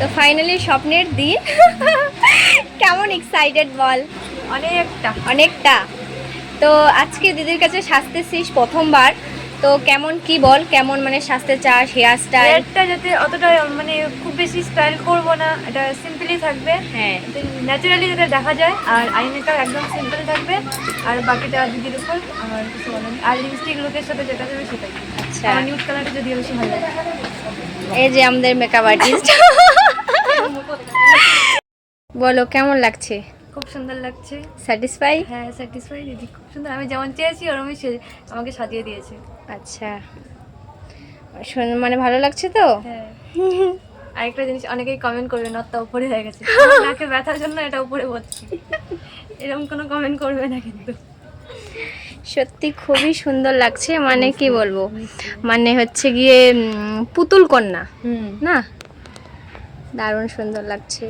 তো ফাইনালি স্বপ্নের দিন। কেমন এক্সাইটেড বল? অনেকটা। তো আজকে দিদির কাছে সাজতেছিস প্রথমবার, তো কেমন কি বল, কেমন মানে সাজতে চাস? হেয়ার স্টাইল হেয়ারটা যাতে অতটা মানে খুব বেশি স্টাইল করব না, এটা সিম্পলি থাকবে, হ্যাঁ ন্যাচারালি যাতে দেখা যায়। আর আই মেকআপ একদম সিম্পল থাকবে, আর বাকিটা দিদির উপর। আর কিছু বলেন, আর লিপস্টিক লুকের সাথে যেটা দেবে সেটাই। আচ্ছা, আমার নিউড কালারটা যদি বেশি ভালো লাগে। এই যে আমাদের মেকআপ আর্টিস্ট। বলো কেমন লাগছে? খুব সুন্দর লাগছে। স্যাটিসফাই? হ্যাঁ, স্যাটিসফাই দিদি, খুব সুন্দর। আমি যেমন চেয়েছি ওরমই সে আমাকে সাজিয়ে দিয়েছে। আচ্ছা, মানে ভালো লাগছে তো? হ্যাঁ। আরেকটা জিনিস, অনেকেই কমেন্ট করবে নটটা উপরে হয়ে গেছে, নাকে ব্যথার জন্য এটা উপরে বলছি, এরকম কোনো কমেন্ট করবে না কিন্তু। সত্যি খুবই সুন্দর লাগছে, মানে কি বলবো, মানে হচ্ছে গিয়ে পুতুল কন্যা না, দারুণ সুন্দর লাগছে।